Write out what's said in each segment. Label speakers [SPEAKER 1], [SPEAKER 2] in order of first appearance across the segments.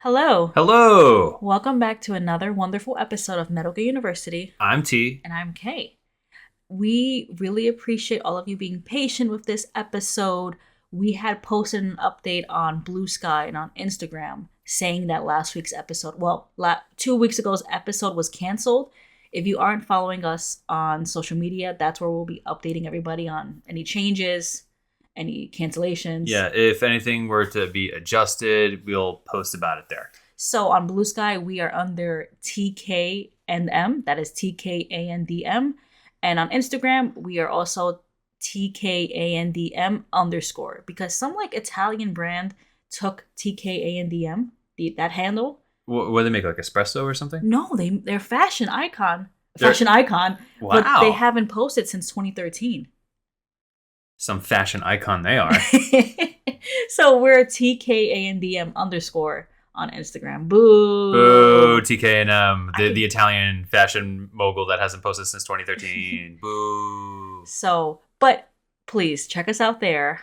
[SPEAKER 1] Hello.
[SPEAKER 2] Hello.
[SPEAKER 1] Welcome back to another wonderful episode of Metal Gear University.
[SPEAKER 2] I'm T.
[SPEAKER 1] And I'm Kay. We really appreciate all of you being patient with this episode. We had posted an update on Blue Sky and on Instagram saying that last week's episode, 2 weeks ago's episode was canceled. If you aren't following us on social media, that's where we'll be updating everybody on any changes, any cancellations.
[SPEAKER 2] Yeah, if anything were to be adjusted, we'll post about it there.
[SPEAKER 1] So on Blue Sky, we are under TKandM. That is TKANDM. And on Instagram, we are also TKANDM_. Because some Italian brand took TKANDM, that handle.
[SPEAKER 2] What do they make, like espresso or something?
[SPEAKER 1] No, they're fashion icon. Fashion icon.
[SPEAKER 2] Wow.
[SPEAKER 1] But they haven't posted since 2013.
[SPEAKER 2] Some fashion icon they are.
[SPEAKER 1] So we're TKANDM_ on Instagram. Boo.
[SPEAKER 2] Boo, TK&M, the Italian fashion mogul that hasn't posted since 2013. Boo.
[SPEAKER 1] So, but please check us out there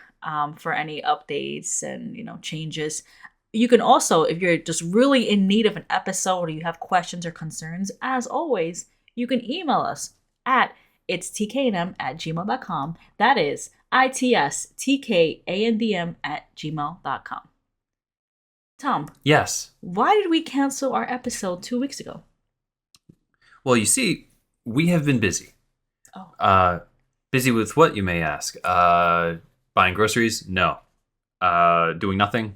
[SPEAKER 1] for any updates and, changes. You can also, if you're just really in need of an episode or you have questions or concerns, as always, you can email us at itstkandm@gmail.com. That is itstkandm@gmail.com. Tom.
[SPEAKER 2] Yes.
[SPEAKER 1] Why did we cancel our episode 2 weeks ago?
[SPEAKER 2] Well, you see, we have been busy.
[SPEAKER 1] Oh.
[SPEAKER 2] Busy with what, you may ask? Buying groceries? No. Doing nothing?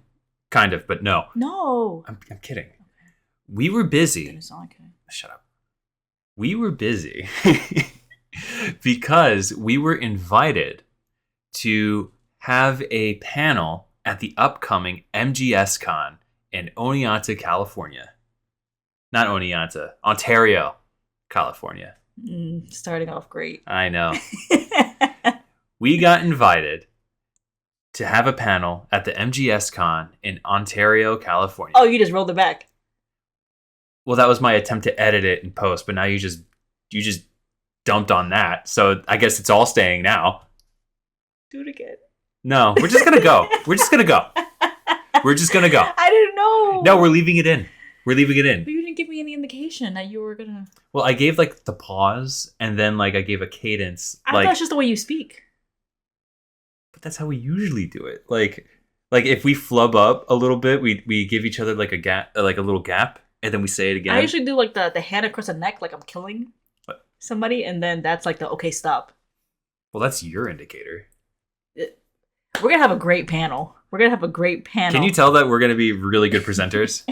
[SPEAKER 2] Kind of, but no.
[SPEAKER 1] No.
[SPEAKER 2] I'm kidding. We were busy.
[SPEAKER 1] It's not okay.
[SPEAKER 2] Shut up. We were busy because we were invited to have a panel at the upcoming MGSCON in Oneonta, California. Not Oneonta, Ontario, California.
[SPEAKER 1] Starting off great.
[SPEAKER 2] I know. We got invited to have a panel at the MGSCON in Ontario, California.
[SPEAKER 1] Oh, you just rolled it back.
[SPEAKER 2] Well, that was my attempt to edit it in post, but now you just dumped on that. So I guess it's all staying now.
[SPEAKER 1] Do it again.
[SPEAKER 2] No, we're just gonna go. We're just gonna go. We're just gonna go.
[SPEAKER 1] I didn't know.
[SPEAKER 2] No, we're leaving it in. We're leaving it in.
[SPEAKER 1] But you didn't give me any indication that you were gonna.
[SPEAKER 2] Well, I gave the pause, and then I gave a cadence.
[SPEAKER 1] I thought it's just the way you speak.
[SPEAKER 2] But that's how we usually do it. Like if we flub up a little bit, we give each other a gap, a little gap, and then we say it again.
[SPEAKER 1] I usually do the hand across the neck, like I'm killing somebody, and then that's the okay, stop.
[SPEAKER 2] Well, that's your indicator.
[SPEAKER 1] We're gonna have a great panel.
[SPEAKER 2] Can you tell that we're gonna be really good presenters?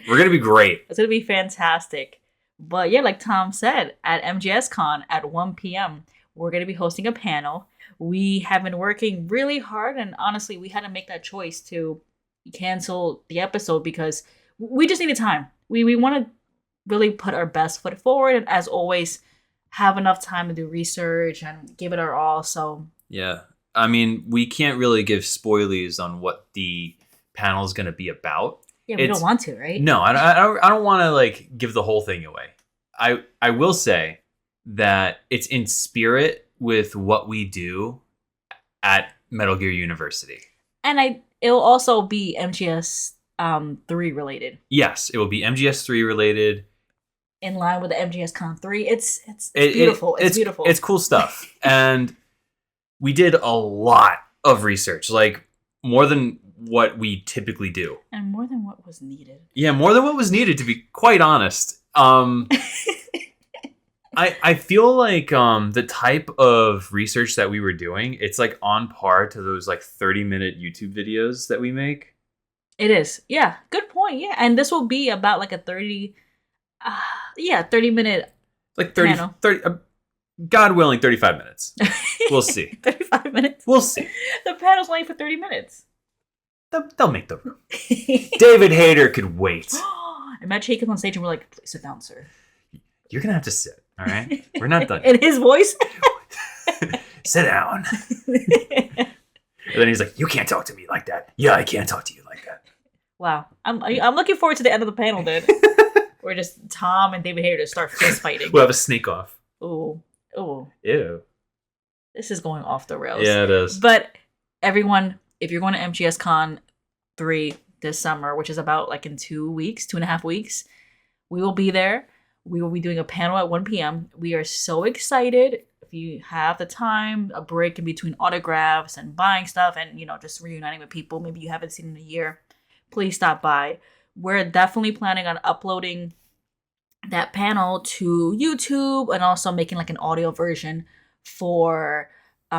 [SPEAKER 2] We're gonna be great.
[SPEAKER 1] It's gonna be fantastic. But yeah, like Tom said, at MGSCON at 1 p.m., we're gonna be hosting a panel. We have been working really hard, and honestly, we had to make that choice to cancel the episode because we just needed time. We want to really put our best foot forward, and as always, have enough time to do research and give it our all. So
[SPEAKER 2] yeah. I mean, we can't really give spoilies on what the panel is going to be about.
[SPEAKER 1] Yeah, we don't want to, right?
[SPEAKER 2] No, I don't want to give the whole thing away. I will say that it's in spirit with what we do at Metal Gear University.
[SPEAKER 1] And it'll also be MGS3 related.
[SPEAKER 2] Yes, it will be MGS3 related.
[SPEAKER 1] In line with the MGSCON3. It's beautiful. It's beautiful.
[SPEAKER 2] It's cool stuff. And we did a lot of research, more than what we typically do.
[SPEAKER 1] And more than what was needed.
[SPEAKER 2] Yeah, more than what was needed, to be quite honest. I feel like the type of research that we were doing, it's on par to those 30-minute YouTube videos that we make.
[SPEAKER 1] It is. Yeah, good point. Yeah, and this will be about a 30 minute
[SPEAKER 2] 30
[SPEAKER 1] panel.
[SPEAKER 2] 30 God willing, 35 minutes. We'll see.
[SPEAKER 1] 35 minutes?
[SPEAKER 2] We'll see.
[SPEAKER 1] The panel's only for 30 minutes.
[SPEAKER 2] They'll make the room. David Hayter could wait.
[SPEAKER 1] Imagine he comes on stage and we're like, please sit down, sir.
[SPEAKER 2] You're going to have to sit, all right? We're not done.
[SPEAKER 1] In his voice?
[SPEAKER 2] Sit down. And then he's like, you can't talk to me like that. Yeah, I can't talk to you like that.
[SPEAKER 1] Wow. I'm looking forward to the end of the panel, then. Where just Tom and David Hayter start fist fighting.
[SPEAKER 2] We'll have a snake off.
[SPEAKER 1] Ooh.
[SPEAKER 2] Ew.
[SPEAKER 1] This is going off the rails.
[SPEAKER 2] Yeah, it is.
[SPEAKER 1] But everyone, if you're going to MGSCON 3, this summer, which is about like in 2 weeks, 2.5 weeks. We will be there. We will be doing a panel at 1 p.m. We are so excited. If you have the time, a break in between autographs and buying stuff and, just reuniting with people maybe you haven't seen in a year, please stop by. We're definitely planning on uploading that panel to YouTube and also making like an audio version for
[SPEAKER 2] the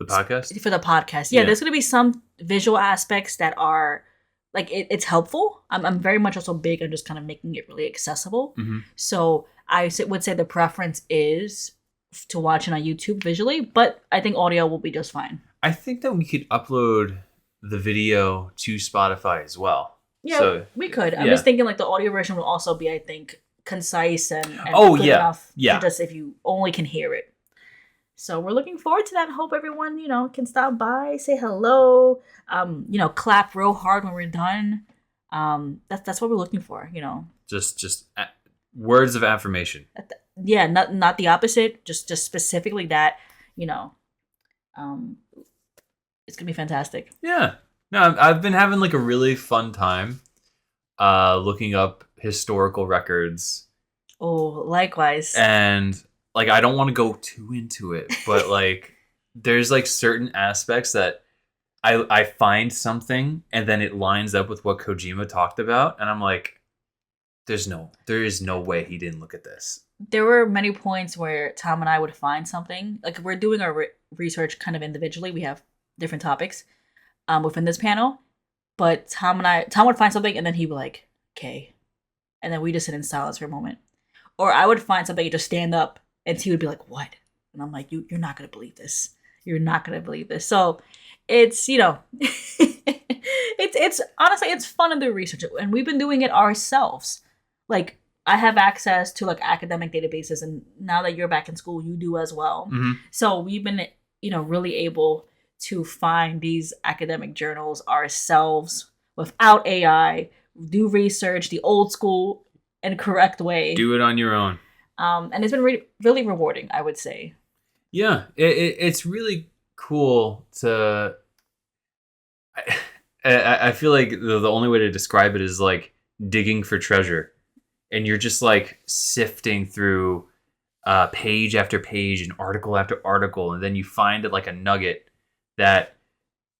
[SPEAKER 2] podcast.
[SPEAKER 1] For the podcast. Yeah, there's going to be some visual aspects that are like it's helpful. I'm very much also big on just kind of making it really accessible.
[SPEAKER 2] Mm-hmm.
[SPEAKER 1] So I would say the preference is to watch it on YouTube visually, but I think audio will be just fine.
[SPEAKER 2] I think that we could upload the video to Spotify as well.
[SPEAKER 1] Yeah,
[SPEAKER 2] so,
[SPEAKER 1] we could. I'm just thinking like the audio version will also be, I think, concise and good enough to just if you only can hear it. So we're looking forward to that. Hope everyone, can stop by, say hello, clap real hard when we're done. That's what we're looking for,
[SPEAKER 2] Just words of affirmation.
[SPEAKER 1] Yeah, not the opposite. Just specifically that, it's gonna be fantastic.
[SPEAKER 2] Yeah. No, I've been having like a really fun time, looking up historical records.
[SPEAKER 1] Oh, likewise.
[SPEAKER 2] And like, I don't want to go too into it, but like, there's like certain aspects that I find something and then it lines up with what Kojima talked about. And I'm like, there is no way he didn't look at this.
[SPEAKER 1] There were many points where Tom and I would find something. Like, we're doing our research kind of individually. We have different topics within this panel. But Tom would find something and then he'd be like, okay. And then we just sit in silence for a moment. Or I would find something and just stand up and he would be like, what? And I'm like, you're not going to believe this. You're not going to believe this. So it's, it's honestly, it's fun to do research. And we've been doing it ourselves. Like, I have access to like academic databases, and now that you're back in school, you do as well.
[SPEAKER 2] Mm-hmm.
[SPEAKER 1] So we've been, really able to find these academic journals ourselves without AI, do research the old school and correct way.
[SPEAKER 2] Do it on your own.
[SPEAKER 1] And it's been really rewarding, I would say.
[SPEAKER 2] Yeah, it's really cool to... I feel like the only way to describe it is like digging for treasure. And you're just like sifting through page after page and article after article. And then you find it like a nugget that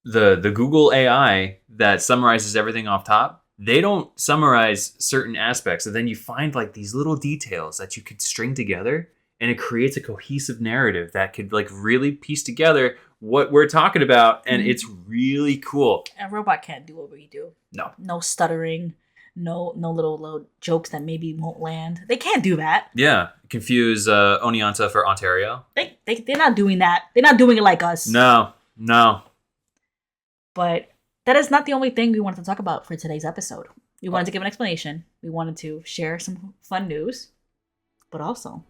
[SPEAKER 2] the Google AI that summarizes everything off top, they don't summarize certain aspects. And then you find like these little details that you could string together, and it creates a cohesive narrative that could like really piece together what we're talking about. And it's really cool.
[SPEAKER 1] A robot can't do what we do. No stuttering. No little jokes that maybe won't land. They can't do that.
[SPEAKER 2] Yeah. Confuse Oneonta for Ontario.
[SPEAKER 1] They're not doing that. They're not doing it like us.
[SPEAKER 2] No.
[SPEAKER 1] But that is not the only thing we wanted to talk about for today's episode. We wanted to give an explanation. We wanted to share some fun news. But also...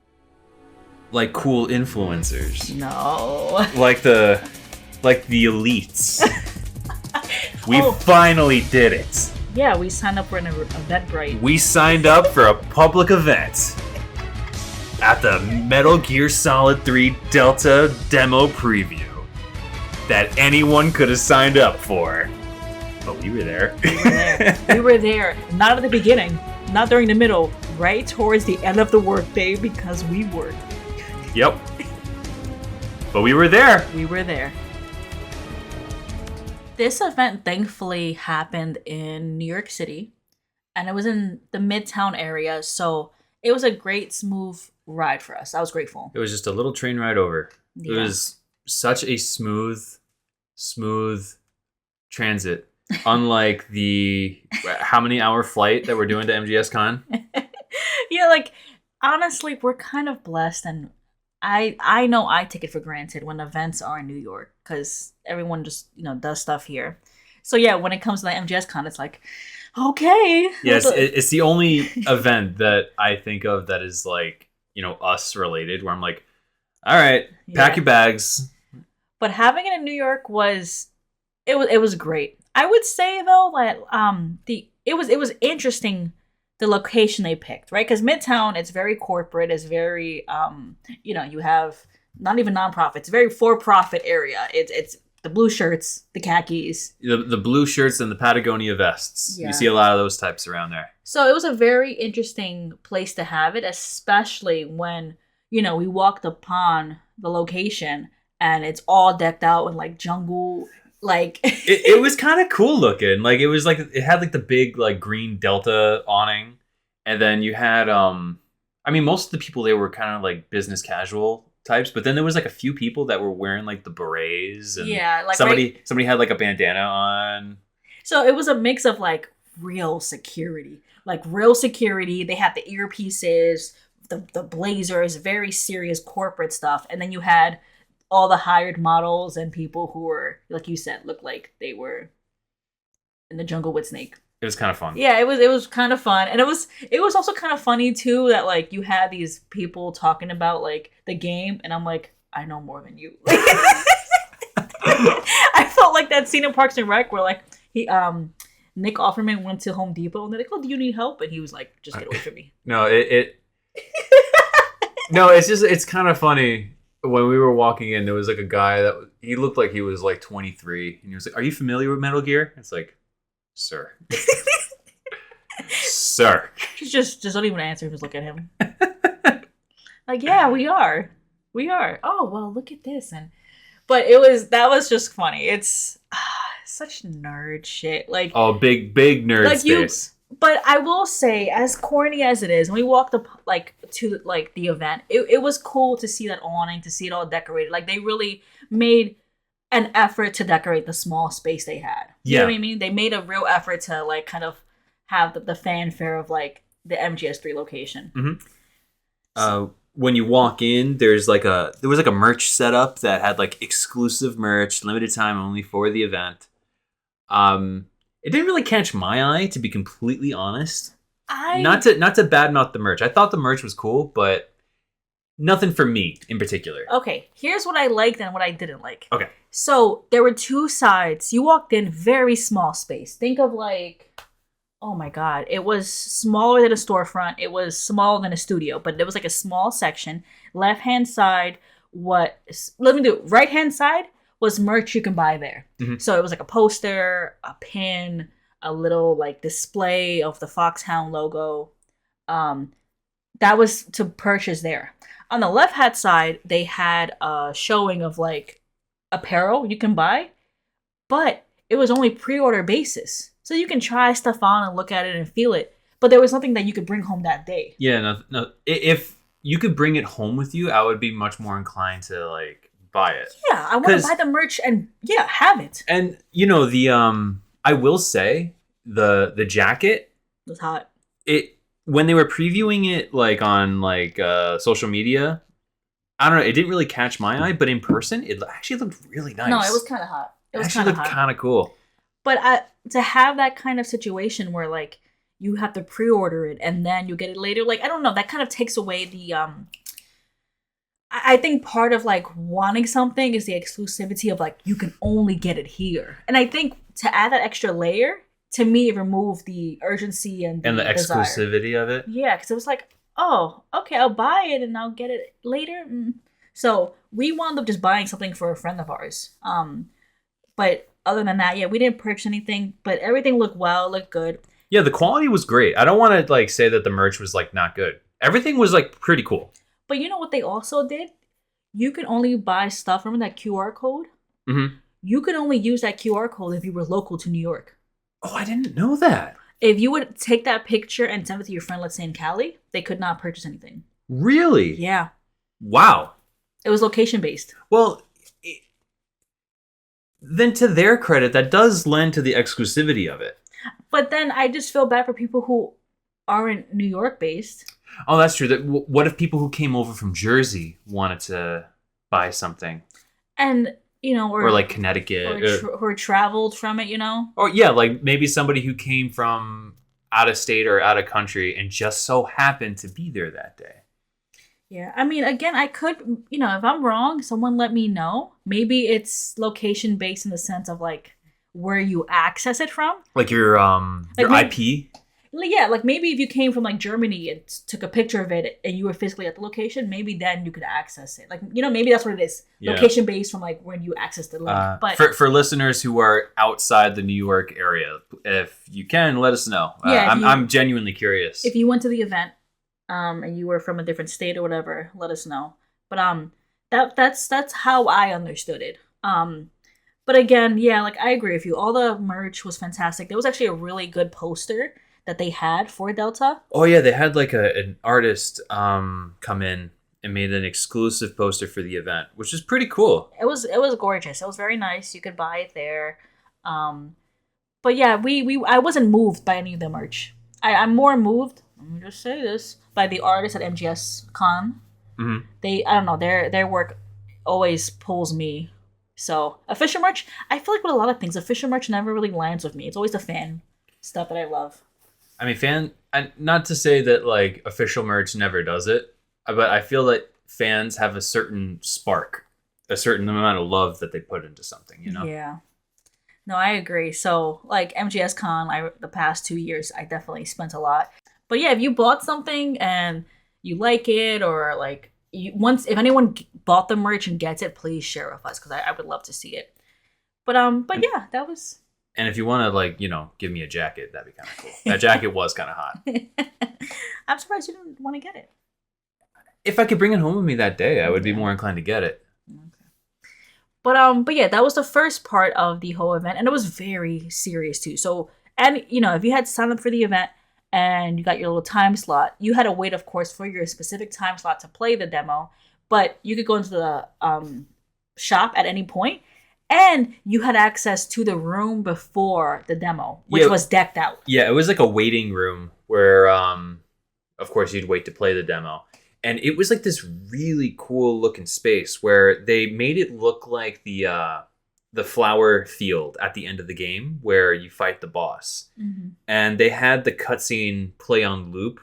[SPEAKER 2] like cool influencers.
[SPEAKER 1] No.
[SPEAKER 2] Like the elites. We finally did it.
[SPEAKER 1] Yeah, we signed up for an Eventbrite.
[SPEAKER 2] We signed up for a public event at the Metal Gear Solid 3 Delta demo preview that anyone could have signed up for. But we were there.
[SPEAKER 1] We were there. Not at the beginning, not during the middle, right towards the end of the workday because we worked.
[SPEAKER 2] Yep. But we were there.
[SPEAKER 1] We were there. This event thankfully happened in New York City, and it was in the Midtown area, so it was a great, smooth ride for us. I was grateful.
[SPEAKER 2] It was just a little train ride over.
[SPEAKER 1] Yeah.
[SPEAKER 2] It was such a smooth transit. Unlike the how many hour flight that we're doing to MGSCON.
[SPEAKER 1] Yeah, like, honestly, we're kind of blessed, and I know I take it for granted when events are in New York because everyone just, does stuff here. So yeah, when it comes to the MGSCon, it's like, okay.
[SPEAKER 2] Yes, it's the only event that I think of that is like, us related, where I'm like, all right, pack your bags.
[SPEAKER 1] But having it in New York was great. I would say though that it was interesting. The location they picked, right? Because Midtown, it's very corporate. It's very, you have not even nonprofit. It's a very for-profit area. It's the blue shirts, the khakis.
[SPEAKER 2] The blue shirts and the Patagonia vests.
[SPEAKER 1] Yeah.
[SPEAKER 2] You see a lot of those types around there.
[SPEAKER 1] So it was a very interesting place to have it, especially when, you know, we walked upon the location and it's all decked out in like jungle, like
[SPEAKER 2] it was kind of cool looking. Like it was like it had like the big like green Delta awning, and then you had I mean most of the people there were kind of like business casual types, but then there was like a few people that were wearing like the berets, and
[SPEAKER 1] yeah, like
[SPEAKER 2] somebody had like a bandana on.
[SPEAKER 1] So it was a mix of like real security. Like real security. They had the earpieces, the blazers, very serious corporate stuff. And then you had all the hired models and people who were, like you said, looked like they were in the jungle with Snake.
[SPEAKER 2] It was kind of fun.
[SPEAKER 1] Yeah, it was kind of fun. And it was also kind of funny too that like you had these people talking about like the game and I'm like, I know more than you. I felt like that scene in Parks and Rec where like Nick Offerman went to Home Depot and they're like, "Oh, do you need help?" And he was like, "Just get away from me."
[SPEAKER 2] No, no, it's kind of funny. When we were walking in, there was like a guy that he looked like he was like 23, and he was like, "Are you familiar with Metal Gear?" It's like, "Sir, sir."
[SPEAKER 1] Just don't even answer. Just look at him. Like, yeah, we are. Oh well, look at this. But that was just funny. It's such nerd shit. Like,
[SPEAKER 2] oh, big nerd
[SPEAKER 1] like
[SPEAKER 2] space.
[SPEAKER 1] But I will say, as corny as it is, when we walked up like to like the event, it was cool to see that awning, to see it all decorated. Like they really made an effort to decorate the small space they had. You know what I mean? They made a real effort to like kind of have the fanfare of like the MGS3 location.
[SPEAKER 2] Mm-hmm. When you walk in, there was like a merch setup that had like exclusive merch, limited time only for the event. It didn't really catch my eye, to be completely honest. Not to badmouth the merch. I thought the merch was cool, but nothing for me in particular.
[SPEAKER 1] Okay, here's what I liked and what I didn't like.
[SPEAKER 2] Okay.
[SPEAKER 1] So there were two sides. You walked in, very small space. Think of like, oh my God, it was smaller than a storefront. It was smaller than a studio, but there was like a small section. Left-hand side, right-hand side was merch you can buy there. Mm-hmm. So it was like a poster, a pin, a little like display of the Foxhound logo. That was to purchase there. On the left-hand side, they had a showing of like apparel you can buy, but it was only pre-order basis. So you can try stuff on and look at it and feel it, but there was nothing that you could bring home that day. Yeah,
[SPEAKER 2] no. If you could bring it home with you, I would be much more inclined to like buy it.
[SPEAKER 1] Yeah, I want to buy the merch and have it.
[SPEAKER 2] And you know I will say the jacket
[SPEAKER 1] was hot.
[SPEAKER 2] When they were previewing it like on like social media, I don't know, it didn't really catch my eye, but in person it actually looked really nice.
[SPEAKER 1] No, it was kind of hot. It was
[SPEAKER 2] actually looked kind of cool.
[SPEAKER 1] But to have that kind of situation where like you have to pre-order it and then you get it later, like I don't know, that kind of takes away the I think part of like wanting something is the exclusivity of like you can only get it here. And I think to add that extra layer, to me, it removed the urgency and the desire.
[SPEAKER 2] Exclusivity of it.
[SPEAKER 1] Yeah, because it was like, oh, okay, I'll buy it and I'll get it later. So we wound up just buying something for a friend of ours. But other than that, yeah, we didn't purchase anything, but everything looked good.
[SPEAKER 2] Yeah, the quality was great. I don't want to like say that the merch was like not good. Everything was like pretty cool.
[SPEAKER 1] But you know what they also did? You can only buy stuff. Remember that QR code?
[SPEAKER 2] Mm-hmm.
[SPEAKER 1] You could only use that QR code if you were local to New York.
[SPEAKER 2] Oh, I didn't know that.
[SPEAKER 1] If you would take that picture and send it to your friend, let's say in Cali, they could not purchase anything.
[SPEAKER 2] Really?
[SPEAKER 1] Yeah.
[SPEAKER 2] Wow.
[SPEAKER 1] It was location based.
[SPEAKER 2] Well, then to their credit, that does lend to the exclusivity of it.
[SPEAKER 1] But then I just feel bad for people who aren't New York based.
[SPEAKER 2] Oh, that's true. What if people who came over from Jersey wanted to buy something?
[SPEAKER 1] And, you know,
[SPEAKER 2] or like Connecticut.
[SPEAKER 1] Or traveled from it, you know?
[SPEAKER 2] Or yeah, like maybe somebody who came from out of state or out of country and just so happened to be there that day.
[SPEAKER 1] Yeah, I mean, again, I could, you know, if I'm wrong, someone let me know. Maybe it's location based in the sense of like where you access it from.
[SPEAKER 2] Like your IP?
[SPEAKER 1] Yeah, like maybe if you came from like Germany and took a picture of it and you were physically at the location, maybe then you could access it. Like, you know, maybe that's what it is.
[SPEAKER 2] Yeah.
[SPEAKER 1] Location based from like when you access the link. But
[SPEAKER 2] for listeners who are outside the New York area, if you can, let us know.
[SPEAKER 1] Yeah,
[SPEAKER 2] I'm genuinely curious.
[SPEAKER 1] If you went to the event, and you were from a different state or whatever, let us know. But that's how I understood it. But again, yeah, like I agree with you. All the merch was fantastic. There was actually a really good poster that they had for Delta.
[SPEAKER 2] Oh yeah, they had like an artist come in and made an exclusive poster for the event, which is pretty cool.
[SPEAKER 1] It was gorgeous. It was very nice. You could buy it there. But yeah, I wasn't moved by any of the merch. I'm more moved, let me just say this, by the artists at MGSCON.
[SPEAKER 2] Mm-hmm.
[SPEAKER 1] I don't know, their work always pulls me. So official merch, I feel like with a lot of things, official merch never really lands with me. It's always the fan stuff that I love.
[SPEAKER 2] I mean, not to say that like official merch never does it, but I feel that fans have a certain spark, a certain amount of love that they put into something, you know?
[SPEAKER 1] Yeah. No, I agree. So, like MGSCon, the past 2 years, I definitely spent a lot. But yeah, if you bought something and you like it, or like if anyone bought the merch and gets it, please share with us because I would love to see it. But yeah, that was.
[SPEAKER 2] And if you want to like, you know, give me a jacket, that'd be kind of cool. That jacket was kind of hot.
[SPEAKER 1] I'm surprised you didn't want to get it.
[SPEAKER 2] If I could bring it home with me that day, I would be more inclined to get it.
[SPEAKER 1] But yeah, that was the first part of the whole event, and it was very serious too. So, and you know, if you had signed up for the event and you got your little time slot, you had to wait, of course, for your specific time slot to play the demo. But you could go into the shop at any point, and you had access to the room before the demo, which was decked out.
[SPEAKER 2] Yeah, it was like a waiting room where, of course, you'd wait to play the demo. And it was like this really cool looking space where they made it look like the flower field at the end of the game where you fight the boss. Mm-hmm. And they had the cutscene play on loop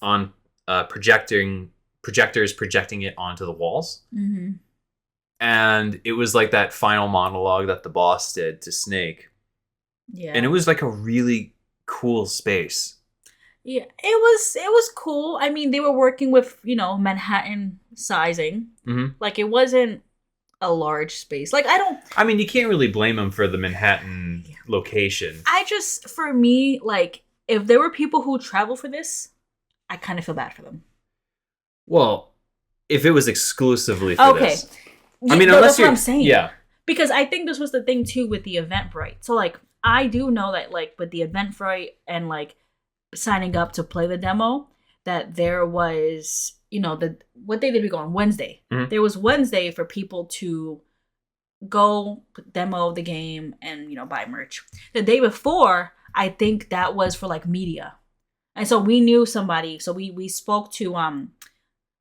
[SPEAKER 2] on projectors projecting it onto the walls. Mm-hmm. And it was like that final monologue that the boss did to Snake. Yeah. And it was like a really cool space.
[SPEAKER 1] Yeah, it was cool. I mean, they were working with, you know, Manhattan sizing. Mm-hmm. Like, it wasn't a large space. Like,
[SPEAKER 2] I mean, you can't really blame them for the Manhattan location.
[SPEAKER 1] For me, like, if there were people who travel for this, I kind of feel bad for them.
[SPEAKER 2] Well, if it was exclusively for this.
[SPEAKER 1] I mean, unless that's what I'm saying. Yeah. Because I think this was the thing, too, with the Eventbrite. So, like, I do know that, like, with the Eventbrite and, like, signing up to play the demo, that there was, you know, what day did we go on? Wednesday. Mm-hmm. There was Wednesday for people to go demo the game and, you know, buy merch. The day before, I think that was for like media. And so we knew somebody, so we spoke to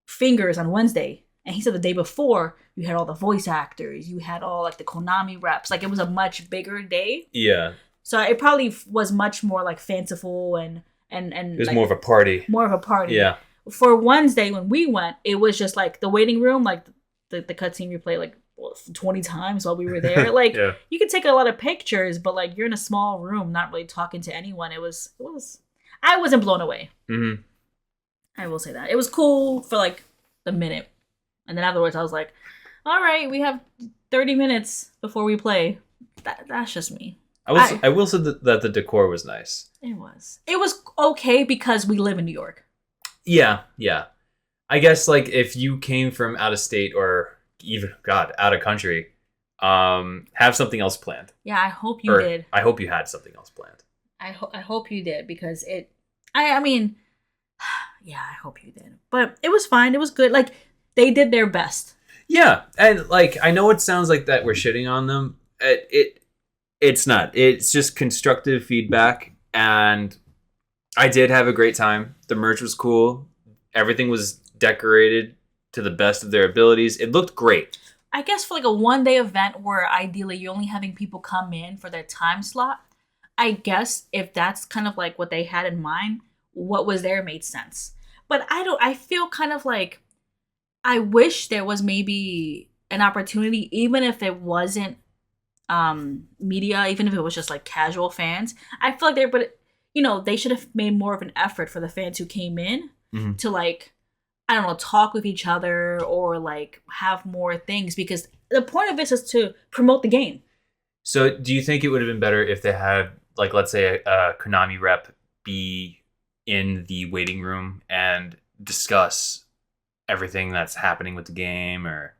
[SPEAKER 1] Fingers on Wednesday, and he said the day before you had all the voice actors, you had all like the Konami reps, like it was a much bigger day.
[SPEAKER 2] Yeah.
[SPEAKER 1] So it probably was much more like fanciful and it
[SPEAKER 2] was
[SPEAKER 1] like,
[SPEAKER 2] more of a party.
[SPEAKER 1] More of a party.
[SPEAKER 2] Yeah.
[SPEAKER 1] For Wednesday when we went, it was just like the waiting room, like the cutscene we played like 20 times while we were there. Like you could take a lot of pictures, but like you're in a small room, not really talking to anyone. It was I wasn't blown away. Mm-hmm. I will say that. It was cool for like the minute. And then afterwards I was like, all right, we have 30 minutes before we play. That's just me.
[SPEAKER 2] I will say that the decor was nice.
[SPEAKER 1] It was okay because we live in New York.
[SPEAKER 2] Yeah. I guess like if you came from out of state or even out of country, have something else planned.
[SPEAKER 1] Yeah, I hope you did.
[SPEAKER 2] I hope you had something else planned.
[SPEAKER 1] I hope you did because I mean, yeah, I hope you did. But it was fine. It was good. Like they did their best.
[SPEAKER 2] Yeah, and like I know it sounds like that we're shitting on them. It's not. It's just constructive feedback, and I did have a great time. The merch was cool. Everything was decorated to the best of their abilities. It looked great.
[SPEAKER 1] I guess for like a one-day event where ideally you're only having people come in for their time slot, I guess if that's kind of like what they had in mind, what was there made sense. But I feel kind of like I wish there was maybe an opportunity, even if it wasn't media, even if it was just like casual fans. I feel like but they should have made more of an effort for the fans who came in
[SPEAKER 2] Mhm.
[SPEAKER 1] to like, I don't know, talk with each other or like have more things, because the point of this is to promote the game.
[SPEAKER 2] So, do you think it would have been better if they had, like, let's say, a Konami rep be in the waiting room and discuss everything that's happening with the game, or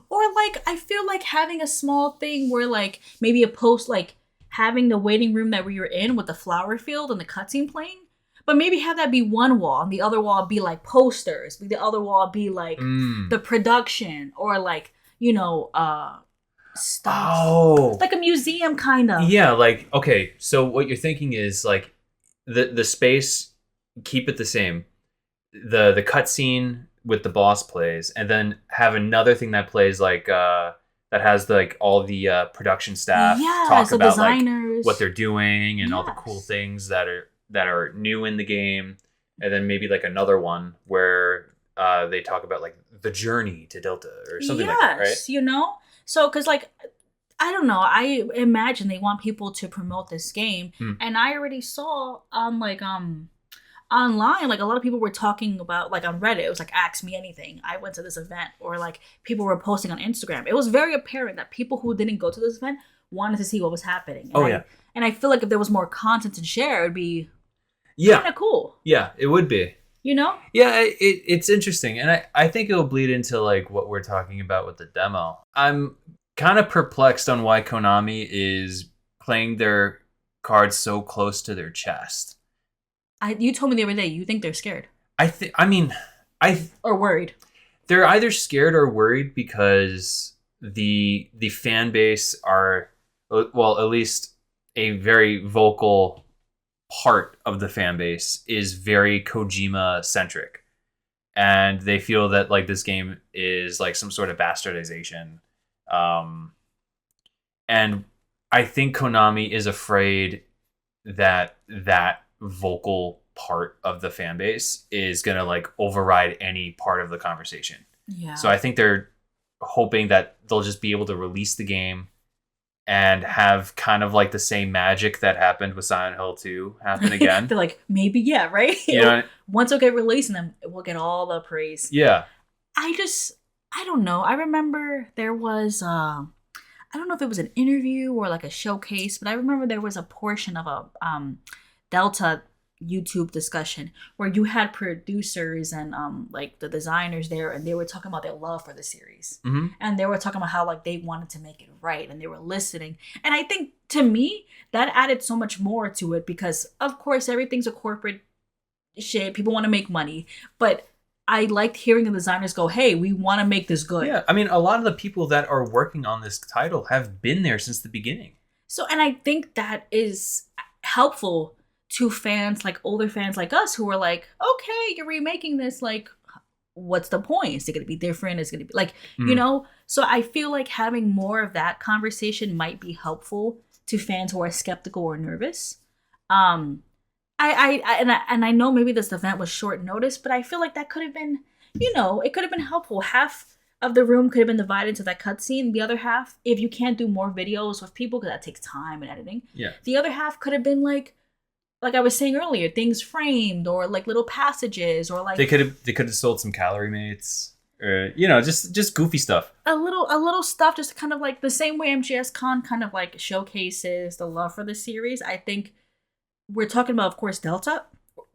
[SPEAKER 1] Or like, I feel like having a small thing where like maybe a post, like having the waiting room that we were in with the flower field and the cutscene playing, but maybe have that be one wall and the other wall be like posters, the other wall be like the production, or like, stuff.
[SPEAKER 2] oh,
[SPEAKER 1] Like a museum kind of.
[SPEAKER 2] yeah, like, okay. So what you're thinking is like the space, keep it the same. The cutscene with the boss plays, and then have another thing that plays like that has like all the production staff talk
[SPEAKER 1] The
[SPEAKER 2] about
[SPEAKER 1] designers.
[SPEAKER 2] like what they're doing and all the cool
[SPEAKER 1] Yes.
[SPEAKER 2] things that are new in the game, and then maybe like another one where they talk about like the journey to Delta or something like that, right?
[SPEAKER 1] So because like, I don't know, I imagine they want people to promote this game, and I already saw on like online, like a lot of people were talking about, like on Reddit, it was like ask me anything, I went to this event, or like people were posting on Instagram. It was very apparent that people who didn't go to this event wanted to see what was happening. And I feel like if there was more content to share, it'd be kind of cool.
[SPEAKER 2] Yeah, it would be. Yeah, it's interesting, and I think it'll bleed into like what we're talking about with the demo. I'm kind of perplexed on why Konami is playing their cards so close to their chest.
[SPEAKER 1] You told me the other day you think they're scared
[SPEAKER 2] Or
[SPEAKER 1] worried.
[SPEAKER 2] They're either scared or worried because the fan base are, well, at least a very vocal part of the fan base is very Kojima centric, and they feel that like this game is like some sort of bastardization, and I think Konami is afraid that vocal part of the fan base is gonna like override any part of the conversation.
[SPEAKER 1] Yeah.
[SPEAKER 2] So I think they're hoping that they'll just be able to release the game and have kind of like the same magic that happened with Silent Hill 2 happen again.
[SPEAKER 1] They're like, maybe, yeah, right? Once it'll get released, and then we'll get all the praise.
[SPEAKER 2] Yeah.
[SPEAKER 1] I don't know. I remember there was, I don't know if it was an interview or like a showcase, but I remember there was a portion of a Delta YouTube discussion where you had producers and like the designers there, and they were talking about their love for the series.
[SPEAKER 2] Mm-hmm.
[SPEAKER 1] And they were talking about how like they wanted to make it right, and they were listening. And I think to me that added so much more to it, because of course everything's a corporate shit. People want to make money, but I liked hearing the designers go, hey, we want to make this good.
[SPEAKER 2] Yeah, I mean, a lot of the people that are working on this title have been there since the beginning.
[SPEAKER 1] So, and I think that is helpful to fans, like older fans like us, who are like, okay, you're remaking this, like, what's the point? Is it going to be different? Is it going to be like, So I feel like having more of that conversation might be helpful to fans who are skeptical or nervous. I know maybe this event was short notice, but I feel like that could have been, it could have been helpful. Half of the room could have been divided into that cutscene. The other half, if you can't do more videos with people, because that takes time and editing.
[SPEAKER 2] Yeah.
[SPEAKER 1] The other half could have been like I was saying earlier, things framed, or like little passages, or like
[SPEAKER 2] they could have sold some calorie mates, or just goofy stuff.
[SPEAKER 1] A little stuff, just kind of like the same way MGSCON kind of like showcases the love for the series. I think we're talking about, of course, Delta,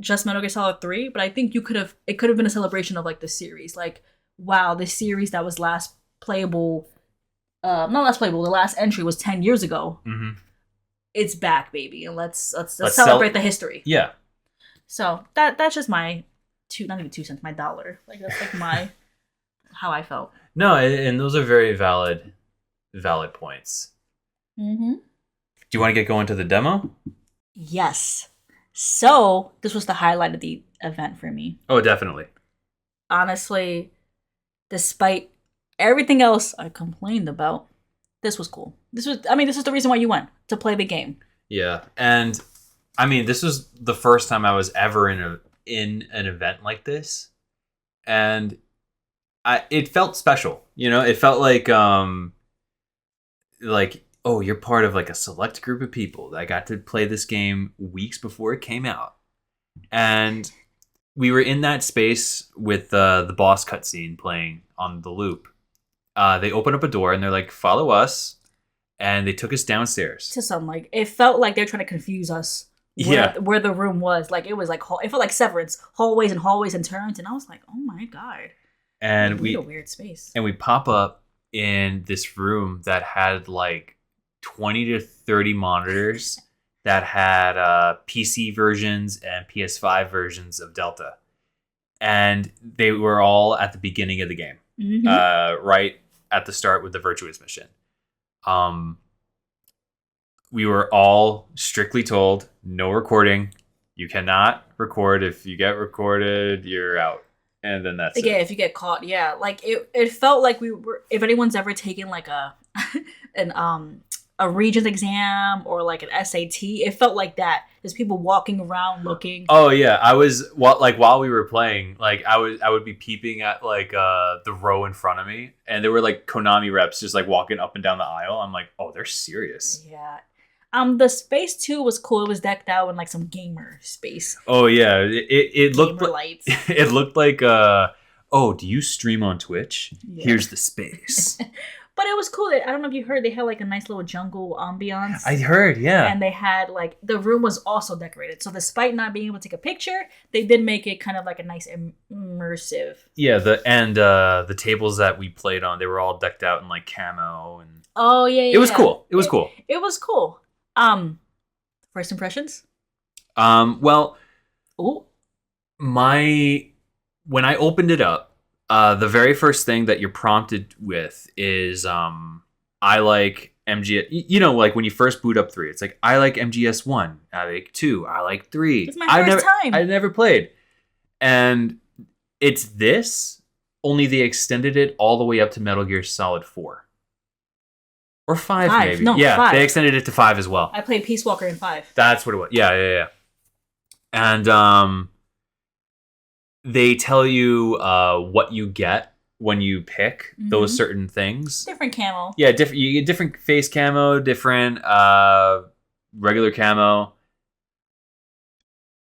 [SPEAKER 1] just Metal Gear Solid 3, but I think it could have been a celebration of like the series. Like, wow, this series that was last playable, not last playable, the last entry was 10 years ago.
[SPEAKER 2] Mm-hmm.
[SPEAKER 1] It's back, baby, and let's celebrate the history.
[SPEAKER 2] Yeah.
[SPEAKER 1] So that's just my not even 2 cents, my dollar. Like, that's like my how I felt.
[SPEAKER 2] No, and those are very valid points.
[SPEAKER 1] Mm-hmm.
[SPEAKER 2] Do you want to get going to the demo?
[SPEAKER 1] Yes. So this was the highlight of the event for me.
[SPEAKER 2] Oh, definitely.
[SPEAKER 1] Honestly, despite everything else I complained about, this was cool. This is the reason why you went, to play the game.
[SPEAKER 2] Yeah, and I mean, this was the first time I was ever in an event like this, and it felt special. It felt like oh, you're part of like a select group of people that got to play this game weeks before it came out. And we were in that space with the boss cutscene playing on the loop. They open up a door and they're like, follow us. And they took us downstairs.
[SPEAKER 1] To some, like, it felt like they're trying to confuse us. Where the room was. Like, it was like, it felt like Severance. Hallways and turns. And I was like, oh my God.
[SPEAKER 2] And
[SPEAKER 1] we a weird space.
[SPEAKER 2] And we pop up in this room that had like 20 to 30 monitors that had PC versions and PS5 versions of Delta. And they were all at the beginning of the game. Mm-hmm. Right at the start with the Virtuous mission. We were all strictly told, no recording. You cannot record. If you get recorded, you're out. And then that's it.
[SPEAKER 1] Yeah, if you get caught, yeah. Like, it felt like we were, if anyone's ever taken like a Regents exam or like an SAT, it felt like that. There's people walking around looking.
[SPEAKER 2] Oh yeah, I was while we were playing, like I would be peeping at like the row in front of me, and there were like Konami reps just like walking up and down the aisle. I'm like, oh, they're serious.
[SPEAKER 1] Yeah. The space too was cool. It was decked out in like some gamer space.
[SPEAKER 2] Oh yeah, it looked like
[SPEAKER 1] lights.
[SPEAKER 2] It looked like oh, do you stream on Twitch? Yeah. Here's the space.
[SPEAKER 1] But it was cool. I don't know if you heard, they had like a nice little jungle ambiance.
[SPEAKER 2] I heard, yeah.
[SPEAKER 1] And they had like, the room was also decorated. So despite not being able to take a picture, they did make it kind of like a nice immersive. Yeah,
[SPEAKER 2] the tables that we played on, they were all decked out in like camo and.
[SPEAKER 1] Oh yeah.
[SPEAKER 2] It was cool. It was cool.
[SPEAKER 1] It was cool. First impressions?
[SPEAKER 2] Well.
[SPEAKER 1] Ooh.
[SPEAKER 2] When I opened it up. The very first thing that you're prompted with is I like MGS. You know, like when you first boot up 3, it's like, I like MGS1, I like 2, I like 3.
[SPEAKER 1] It's my first time.
[SPEAKER 2] I never played. And it's this, only they extended it all the way up to Metal Gear Solid 4. Or 5 maybe.
[SPEAKER 1] No,
[SPEAKER 2] yeah,
[SPEAKER 1] 5.
[SPEAKER 2] They extended it to 5 as well.
[SPEAKER 1] I played Peace Walker in 5.
[SPEAKER 2] That's what it was. Yeah. And they tell you what you get when you pick those certain things.
[SPEAKER 1] Different camo.
[SPEAKER 2] Yeah, you get different face camo, different regular camo.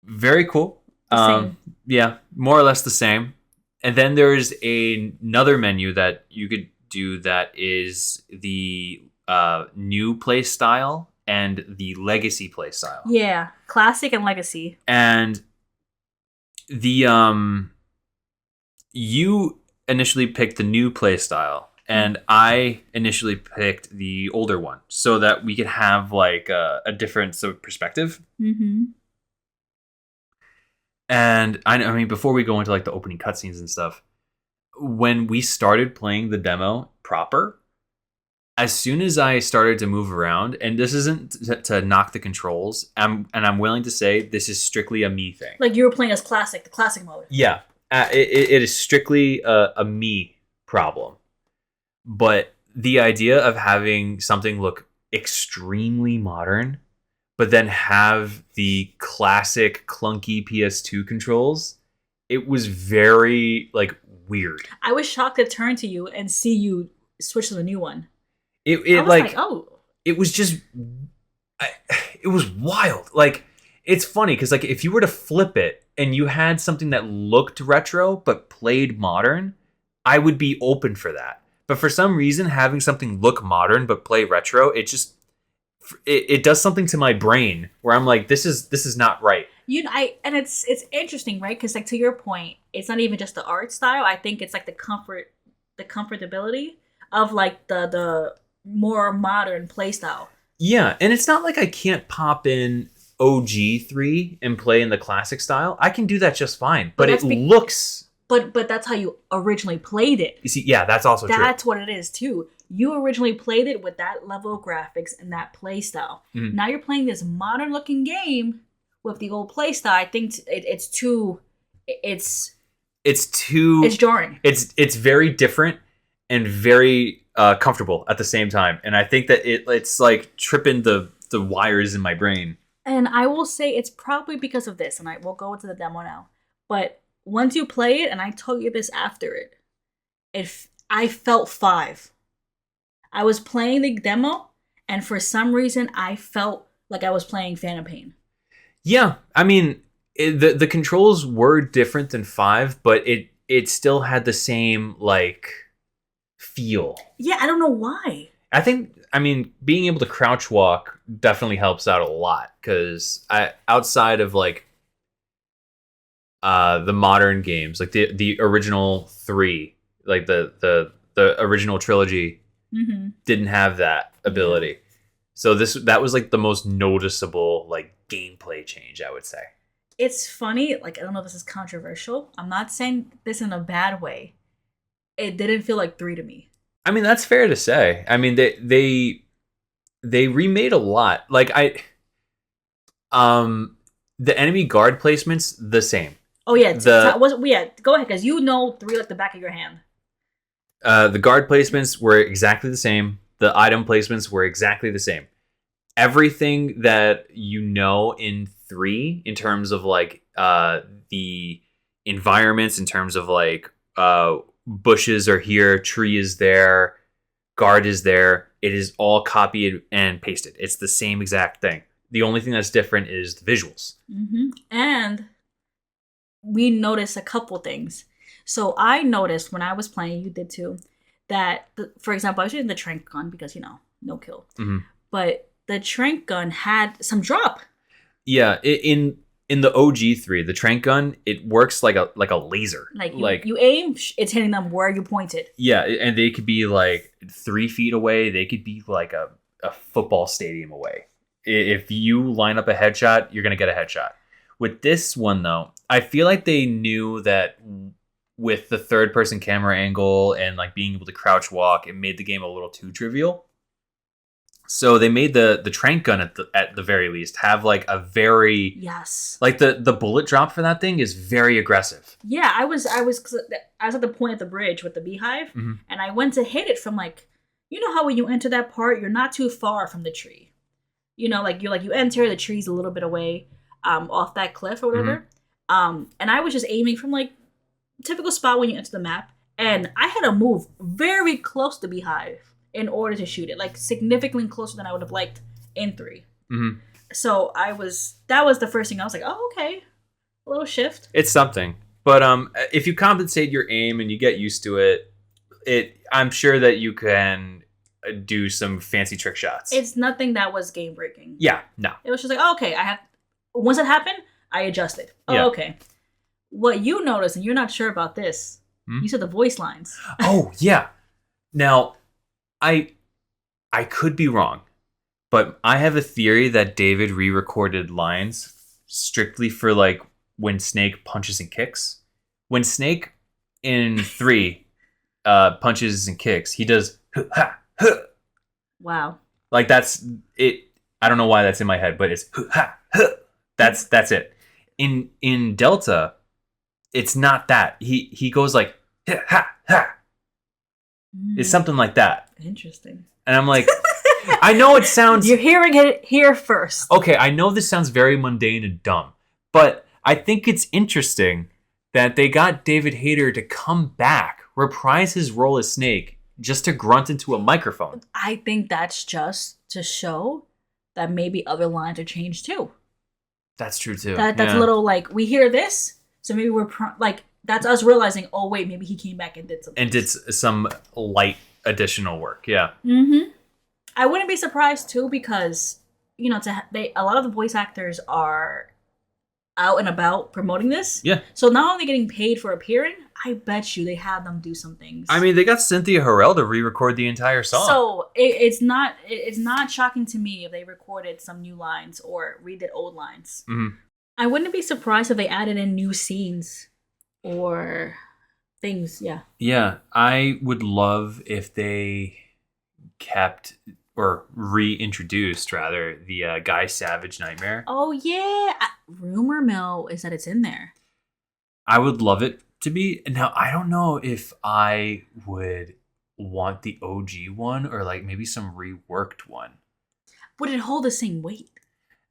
[SPEAKER 2] Very cool.
[SPEAKER 1] Same.
[SPEAKER 2] Yeah, more or less the same. And then there's another menu that you could do that is the new play style and the legacy play style.
[SPEAKER 1] Yeah, classic and legacy.
[SPEAKER 2] And the you initially picked the new play style, and I initially picked the older one, so that we could have like a difference of perspective. Mm-hmm. And I mean, before we go into like the opening cutscenes and stuff, when we started playing the demo proper, as soon as I started to move around, and this isn't to knock the controls, I'm willing to say this is strictly a me thing.
[SPEAKER 1] Like you were playing as classic, the classic mode.
[SPEAKER 2] Yeah, it is strictly a me problem. But the idea of having something look extremely modern, but then have the classic clunky PS2 controls, it was very like weird.
[SPEAKER 1] I was shocked to turn to you and see you switch to the new one.
[SPEAKER 2] It was just, it was wild. Like, it's funny because like if you were to flip it and you had something that looked retro but played modern, I would be open for that. But for some reason, having something look modern but play retro, it does something to my brain where I'm like, this is not right.
[SPEAKER 1] And it's interesting, right? Because like to your point, it's not even just the art style. I think it's like the comfortability of like the more modern playstyle.
[SPEAKER 2] Yeah, and it's not like I can't pop in OG3 and play in the classic style. I can do that just fine, but it looks...
[SPEAKER 1] But that's how you originally played it.
[SPEAKER 2] You see, yeah, that's also true.
[SPEAKER 1] That's what it is, too. You originally played it with that level of graphics and that playstyle. Mm-hmm. Now you're playing this modern-looking game with the old playstyle. I think it's too... It's jarring.
[SPEAKER 2] It's very different and very... comfortable at the same time, and I think that it's like tripping the wires in my brain.
[SPEAKER 1] And I will say it's probably because of this, and I will go into the demo now. But once you play it, and I told you this after I felt 5. I was playing the demo, And for some reason, I felt like I was playing Phantom Pain.
[SPEAKER 2] Yeah, I mean, the controls were different than 5, but it still had the same like feel.
[SPEAKER 1] Yeah, I don't know why.
[SPEAKER 2] I mean, being able to crouch walk definitely helps out a lot because outside of like the modern games, like the original 3, like the original trilogy, didn't have that ability. Yeah. So that was like the most noticeable like gameplay change, I would say.
[SPEAKER 1] It's funny, like I don't know if this is controversial. I'm not saying this in a bad way. It didn't feel like 3 to me.
[SPEAKER 2] I mean, that's fair to say. I mean, they remade a lot. Like the enemy guard placements the same.
[SPEAKER 1] Oh yeah, go ahead, because you know 3 like the back of your hand.
[SPEAKER 2] The guard placements were exactly the same. The item placements were exactly the same. Everything that you know in 3, in terms of like the environments, in terms of like bushes are here, tree is there, guard is there. It is all copied and pasted. It's the same exact thing. The only thing that's different is the visuals.
[SPEAKER 1] Mm-hmm. And we noticed a couple things. So I noticed when I was playing, you did too, that, for example, I was using the trank gun because, no kill. Mm-hmm. But the trank gun had some drop.
[SPEAKER 2] Yeah, in the OG3, the trank gun, it works like a laser.
[SPEAKER 1] Like you aim, it's hitting them where you point it.
[SPEAKER 2] Yeah, and they could be like 3 feet away. They could be like a football stadium away. If you line up a headshot, you're going to get a headshot. With this one, though, I feel like they knew that with the third-person camera angle and like being able to crouch walk, it made the game a little too trivial. So they made the trank gun at the very least have like a very
[SPEAKER 1] like
[SPEAKER 2] the bullet drop for that thing is very aggressive.
[SPEAKER 1] Yeah, I was at the point at the bridge with the beehive, and I went to hit it from like, you know how when you enter that part, you're not too far from the tree. You enter, the tree's a little bit away, off that cliff or whatever. And I was just aiming from like typical spot when you enter the map, and I had to move very close to the beehive in order to shoot it, like significantly closer than I would have liked in 3. Mm-hmm. So that was the first thing I was like, oh, okay, a little shift.
[SPEAKER 2] It's something, but if you compensate your aim and you get used to it, I'm sure that you can do some fancy trick shots.
[SPEAKER 1] It's nothing that was game breaking.
[SPEAKER 2] Yeah, no.
[SPEAKER 1] It was just like, oh, okay, once it happened, I adjusted. Oh, yeah. Okay. What you noticed, and you're not sure about this, you said the voice lines.
[SPEAKER 2] Oh, yeah. Now, I could be wrong, but I have a theory that David re-recorded lines strictly for like when Snake punches and kicks. When Snake in 3 punches and kicks, he does ha ha.
[SPEAKER 1] Wow.
[SPEAKER 2] Like that's it. I don't know why that's in my head, but it's ha ha. That's it. In Delta, it's not that. He goes like ha ha ha. It's something like that.
[SPEAKER 1] Interesting.
[SPEAKER 2] And I'm like, I know it sounds...
[SPEAKER 1] You're hearing it here first.
[SPEAKER 2] Okay, I know this sounds very mundane and dumb, but I think it's interesting that they got David Hayter to come back, reprise his role as Snake, just to grunt into a microphone.
[SPEAKER 1] I think that's just to show that maybe other lines are changed too.
[SPEAKER 2] That's true too.
[SPEAKER 1] That's a little like, we hear this, so maybe we're that's us realizing, oh wait, maybe he came back and did something.
[SPEAKER 2] And did some light additional work, yeah.
[SPEAKER 1] Mm-hmm. I wouldn't be surprised too, because a lot of the voice actors are out and about promoting this.
[SPEAKER 2] Yeah.
[SPEAKER 1] So not only getting paid for appearing, I bet you they have them do some things.
[SPEAKER 2] I mean, they got Cynthia Harrell to re-record the entire song.
[SPEAKER 1] So it's not shocking to me if they recorded some new lines or redid old lines. Mm-hmm. I wouldn't be surprised if they added in new scenes or things. Yeah.
[SPEAKER 2] Yeah, I would love if they kept or reintroduced rather the Guy Savage Nightmare.
[SPEAKER 1] Oh yeah, rumor mill is that it's in there.
[SPEAKER 2] I would love it to be. Now I don't know if I would want the OG one or like maybe some reworked one.
[SPEAKER 1] Would it hold the same weight?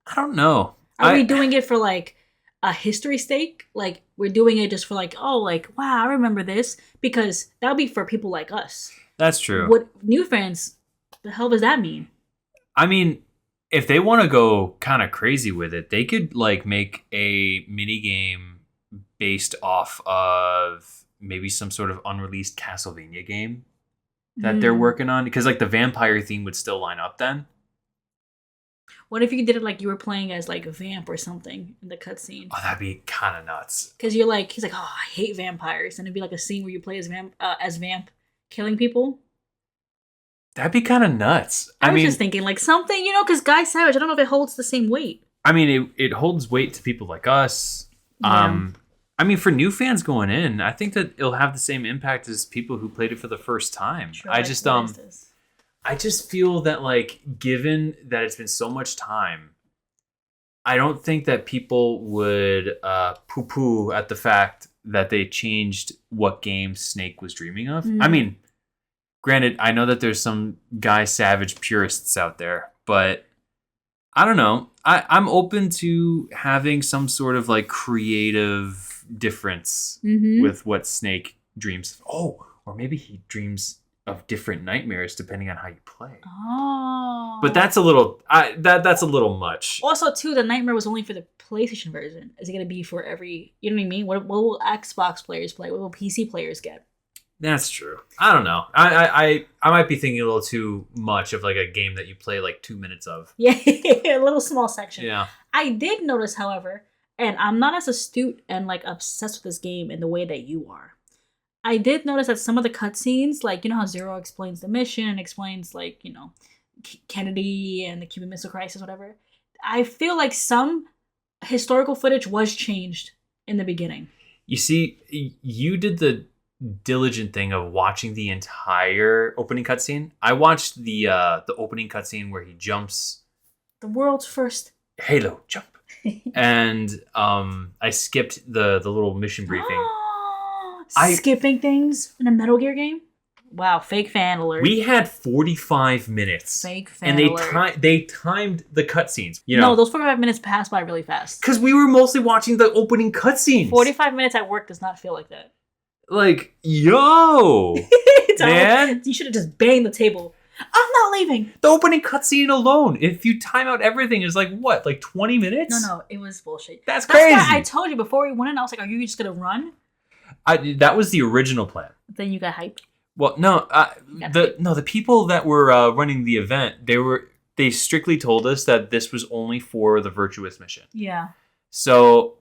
[SPEAKER 2] I don't know.
[SPEAKER 1] Are we doing it for like a history stake? Like we're doing it just for like, oh, like wow, I remember this, because that would be for people like us.
[SPEAKER 2] That's true.
[SPEAKER 1] What new fans? The hell does that mean?
[SPEAKER 2] I mean, if they want to go kind of crazy with it, they could like make a mini game based off of maybe some sort of unreleased Castlevania game that they're working on, because like the vampire theme would still line up then.
[SPEAKER 1] What if you did it like you were playing as like a vamp or something in the cutscene?
[SPEAKER 2] Oh, that'd be kind of nuts.
[SPEAKER 1] Because you're like, he's like, oh, I hate vampires, and it'd be like a scene where you play as vamp, killing people.
[SPEAKER 2] That'd be kind of nuts.
[SPEAKER 1] I was just thinking like something, because Guy Savage, I don't know if it holds the same weight.
[SPEAKER 2] I mean, it holds weight to people like us.
[SPEAKER 1] Yeah.
[SPEAKER 2] I mean, for new fans going in, I think that it'll have the same impact as people who played it for the first time.
[SPEAKER 1] Sure,
[SPEAKER 2] I just feel that like, given that it's been so much time, I don't think that people would poo-poo at the fact that they changed what game Snake was dreaming of. I mean, granted, I know that there's some Guy Savage purists out there, but I don't know. I'm open to having some sort of like creative difference with what Snake dreams. Oh, or maybe he dreams of different nightmares depending on how you play.
[SPEAKER 1] Oh,
[SPEAKER 2] but that's a little that's a little much.
[SPEAKER 1] Also, too, the nightmare was only for the PlayStation version. Is it going to be for every? You know what I mean? What will Xbox players play? What will PC players get?
[SPEAKER 2] That's true. I don't know. I might be thinking a little too much of like a game that you play like 2 minutes of.
[SPEAKER 1] Yeah, a little small section.
[SPEAKER 2] Yeah.
[SPEAKER 1] I did notice, however, and I'm not as astute and like obsessed with this game in the way that you are. I did notice that some of the cutscenes, like, how Zero explains the mission and explains, like, Kennedy and the Cuban Missile Crisis, whatever. I feel like some historical footage was changed in the beginning.
[SPEAKER 2] You see, you did the diligent thing of watching the entire opening cutscene. I watched the opening cutscene where he jumps.
[SPEAKER 1] The world's first
[SPEAKER 2] Halo jump. And I skipped the little mission briefing.
[SPEAKER 1] Skipping things in a Metal Gear game? Wow, fake fan alert.
[SPEAKER 2] We had 45 minutes.
[SPEAKER 1] Fake fan alert.
[SPEAKER 2] And they timed the cutscenes.
[SPEAKER 1] No, those 45 minutes passed by really fast.
[SPEAKER 2] Because we were mostly watching the opening cutscenes.
[SPEAKER 1] 45 minutes at work does not feel like that.
[SPEAKER 2] Like, yo, man.
[SPEAKER 1] You should have just banged the table. I'm not leaving.
[SPEAKER 2] The opening cutscene alone, if you time out everything, is like what? Like 20 minutes?
[SPEAKER 1] No, it was bullshit.
[SPEAKER 2] That's crazy.
[SPEAKER 1] Why I told you before we went in, I was like, are you just going to run?
[SPEAKER 2] That was the original plan.
[SPEAKER 1] Then you got hyped.
[SPEAKER 2] Well, no, the people that were running the event, they strictly told us that this was only for the virtuous mission.
[SPEAKER 1] Yeah.
[SPEAKER 2] So,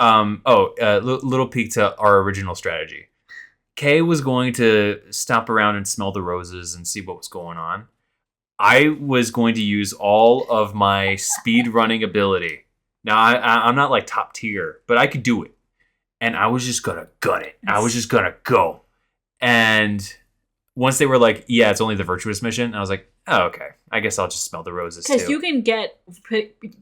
[SPEAKER 2] little peek to our original strategy. Kay was going to stop around and smell the roses and see what was going on. I was going to use all of my speed running ability. Now, I'm not like top tier, but I could do it. And I was just going to gut it. I was just going to go. And once they were like, yeah, it's only the virtuous mission, I was like, oh, okay. I guess I'll just smell the roses too.
[SPEAKER 1] Because you can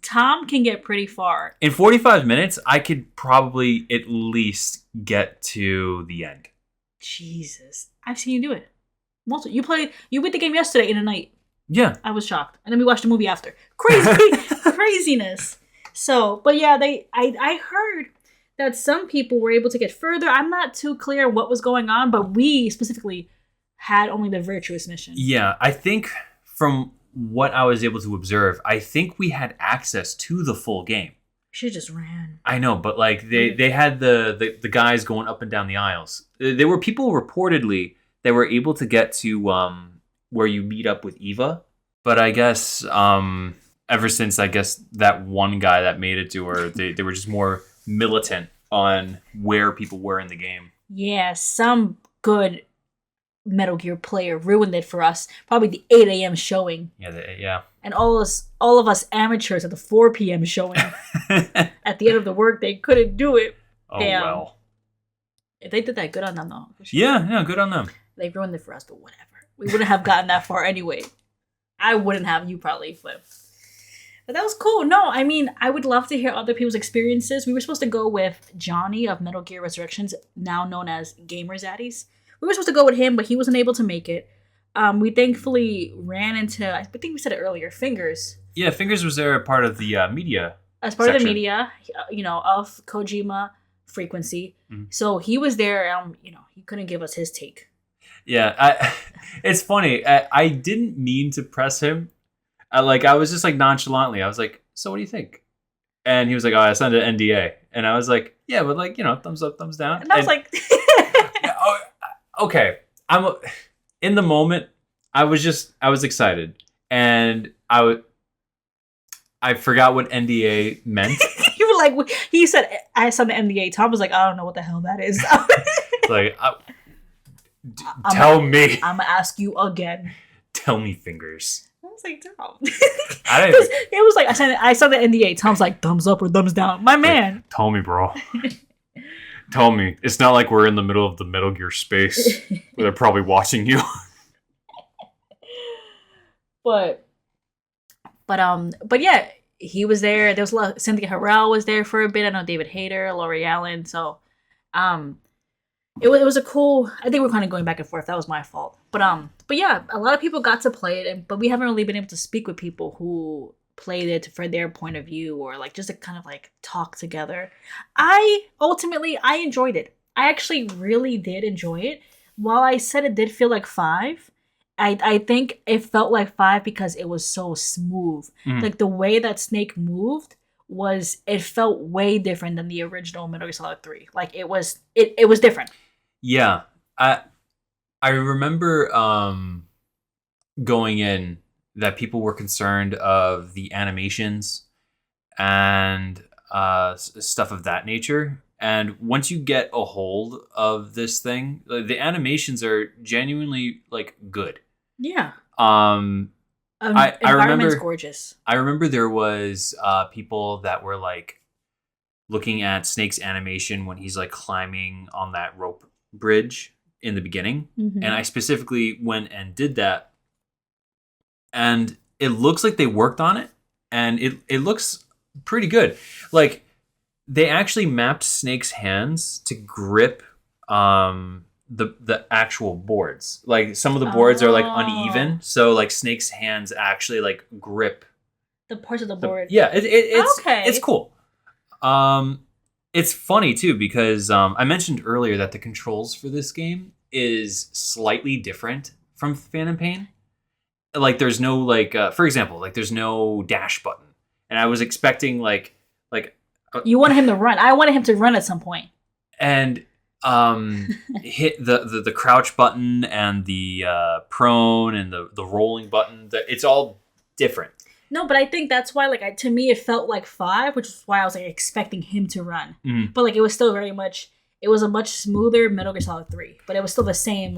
[SPEAKER 1] Tom can get pretty far.
[SPEAKER 2] In 45 minutes, I could probably at least get to the end.
[SPEAKER 1] Jesus. I've seen you do it. You beat the game yesterday in a night.
[SPEAKER 2] Yeah.
[SPEAKER 1] I was shocked. And then we watched the movie after. Craziness. So, but yeah, I heard that some people were able to get further. I'm not too clear what was going on, but we specifically had only the virtuous mission.
[SPEAKER 2] Yeah, I think from what I was able to observe, I think we had access to the full game.
[SPEAKER 1] Should just ran.
[SPEAKER 2] I know, but like they had the guys going up and down the aisles. There were people reportedly that were able to get to where you meet up with Eva, but I guess ever since that one guy that made it to her, they were just more militant on where people were in the game.
[SPEAKER 1] Yeah, some good Metal Gear player ruined it for us. Probably the 8 a.m. showing.
[SPEAKER 2] Yeah.
[SPEAKER 1] And all of us amateurs at the 4 p.m. showing. At the end of the work, they couldn't do it.
[SPEAKER 2] Oh,
[SPEAKER 1] damn.
[SPEAKER 2] well.
[SPEAKER 1] If they did that, good on them, though.
[SPEAKER 2] Yeah, good on them.
[SPEAKER 1] They ruined it for us, but whatever. We wouldn't have gotten that far anyway. I wouldn't have, you probably, but that was cool. No, I mean, I would love to hear other people's experiences. We were supposed to go with Johnny of Metal Gear Resurrections, now known as Gamer Zaddies. We were supposed to go with him, but he wasn't able to make it. We thankfully ran into, I think we said it earlier, Fingers.
[SPEAKER 2] Yeah, Fingers was there part of the media.
[SPEAKER 1] As part
[SPEAKER 2] section.
[SPEAKER 1] of the media, of Kojima Frequency. Mm-hmm. So he was there, he couldn't give us his take.
[SPEAKER 2] Yeah, it's funny. I didn't mean to press him, I was just like nonchalantly. I was like, so what do you think? And he was like, oh, I signed an NDA. And I was like, yeah, but like, thumbs up, thumbs down.
[SPEAKER 1] And I was like,
[SPEAKER 2] yeah, okay. In the moment, I was excited. And I forgot what NDA meant.
[SPEAKER 1] you were like, he said, I signed the NDA. Tom was like, I don't know what the hell that is.
[SPEAKER 2] Like, tell me.
[SPEAKER 1] I'm going to ask you again.
[SPEAKER 2] Tell me, fingers.
[SPEAKER 1] I was like, Tom.
[SPEAKER 2] It
[SPEAKER 1] was like, I saw the NDA. Tom's like, thumbs up or thumbs down. My man.
[SPEAKER 2] Like, tell me, bro. Tell me. It's not like we're in the middle of the Metal Gear space where they're probably watching you.
[SPEAKER 1] But yeah, he was there. There was a lot. Cynthia Harrell was there for a bit. I know David Hayter, Laurie Allen. So, it was a cool. I think we're kind of going back and forth. That was my fault. But yeah, a lot of people got to play it, but we haven't really been able to speak with people who played it for their point of view or like just to kind of like talk together. I enjoyed it. I actually really did enjoy it. While I said it did feel like 5, I think it felt like 5 because it was so smooth. Like the way that Snake moved it felt way different than the original Metal Gear Solid 3. Like it was different.
[SPEAKER 2] Yeah. I remember going in that people were concerned of the animations and stuff of that nature. And once you get a hold of this thing, the animations are genuinely like good.
[SPEAKER 1] Yeah.
[SPEAKER 2] I remember
[SPEAKER 1] gorgeous.
[SPEAKER 2] I remember there was people that were like looking at Snake's animation when he's like climbing on that rope bridge in the beginning. And I specifically went and did that. And it looks like they worked on it. And it looks pretty good. Like they actually mapped Snake's hands to grip the actual boards. Like some of the boards are like uneven, so like Snake's hands actually like grip
[SPEAKER 1] the parts of the board.
[SPEAKER 2] It's cool. It's funny too because I mentioned earlier that the controls for this game is slightly different from Phantom Pain. Like there's no like for example, like there's no dash button, and I was expecting like
[SPEAKER 1] you wanted him to run. I wanted him to run at some point.
[SPEAKER 2] And hit the crouch button and the prone and the rolling button. It's all different.
[SPEAKER 1] No, but I think that's why to me it felt like 5, which is why I was like expecting him to run. But like it was still it was a much smoother Metal Gear Solid 3, but it was still the same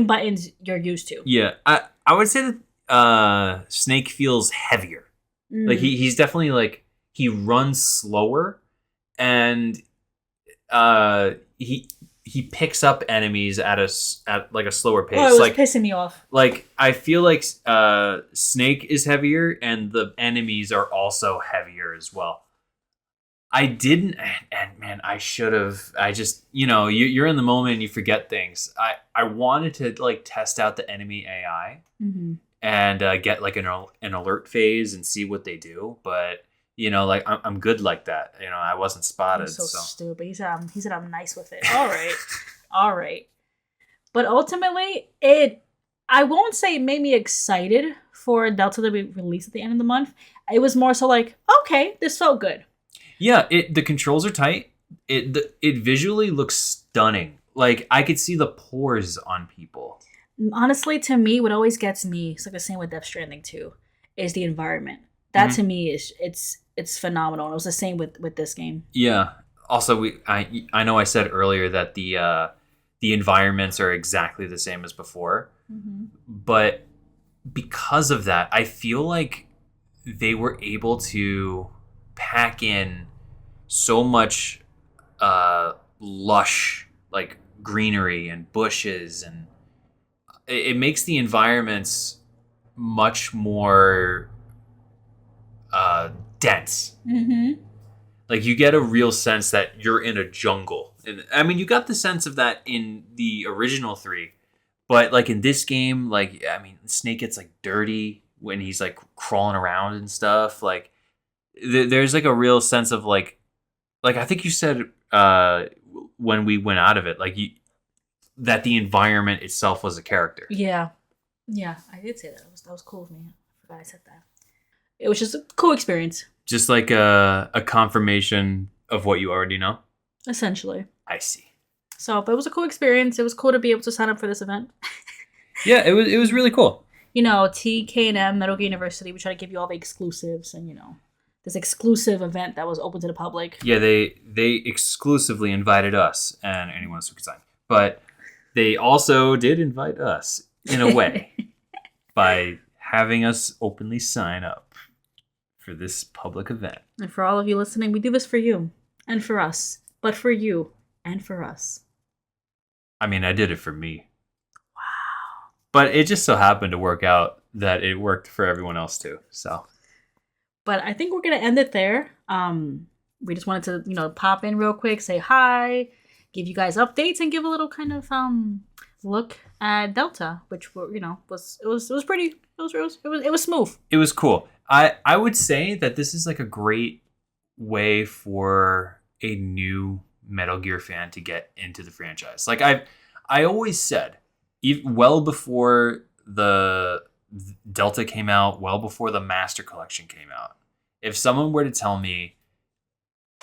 [SPEAKER 1] buttons you're used to.
[SPEAKER 2] Yeah, I would say that Snake feels heavier. Like he's definitely like he runs slower and he picks up enemies at like a slower pace.
[SPEAKER 1] Oh, it was pissing me off.
[SPEAKER 2] Like I feel like Snake is heavier and the enemies are also heavier as well. I didn't, and man, I should have. I just, you're in the moment and you forget things. I wanted to like test out the enemy AI and get like an alert phase and see what they do, but. Like I'm good like that. I wasn't spotted.
[SPEAKER 1] I'm so stupid. He said I'm nice with it. All right. But ultimately, I won't say it made me excited for Delta to be released at the end of the month. It was more so like, okay, this felt good.
[SPEAKER 2] Yeah, the controls are tight. It visually looks stunning. Like I could see the pores on people.
[SPEAKER 1] Honestly, to me, what always gets me, it's like the same with Death Stranding 2, is the environment. That to me is it's phenomenal. And it was the same with this game.
[SPEAKER 2] Yeah. Also, I know I said earlier that the environments are exactly the same as before, but because of that, I feel like they were able to pack in so much lush like greenery and bushes, and it makes the environments much more dense. Like you get a real sense that you're in a jungle. And I mean, you got the sense of that in the original 3, but like in this game, like, I mean, Snake gets like dirty when he's like crawling around and stuff. Like there's like a real sense of like I think you said when we went out of it, like that the environment itself was a character.
[SPEAKER 1] Yeah, I did say that. That was cool of me. I forgot I said that. It was just a cool experience.
[SPEAKER 2] Just like a confirmation of what you already know?
[SPEAKER 1] Essentially.
[SPEAKER 2] I see.
[SPEAKER 1] So, but it was a cool experience. It was cool to be able to sign up for this event.
[SPEAKER 2] Yeah, it was really cool.
[SPEAKER 1] You know, TK&M, Metal Gear University, we try to give you all the exclusives and, you know, this exclusive event that was open to the public.
[SPEAKER 2] Yeah, they exclusively invited us and anyone else who could sign. But they also did invite us in a way by having us openly sign up for this public event.
[SPEAKER 1] And for all of you listening, we do this for you and for us, but for you and for us.
[SPEAKER 2] I mean, I did it for me. Wow. But it just so happened to work out that it worked for everyone else too. So.
[SPEAKER 1] But I think we're going to end it there. We just wanted to, you know, pop in real quick, say hi, give you guys updates, and give a little kind of look at Delta, which, you know, was pretty. It was smooth.
[SPEAKER 2] It was cool. I would say that this is like a great way for a new Metal Gear fan to get into the franchise. Like I always said, well before the Delta came out, well before the Master Collection came out, if someone were to tell me,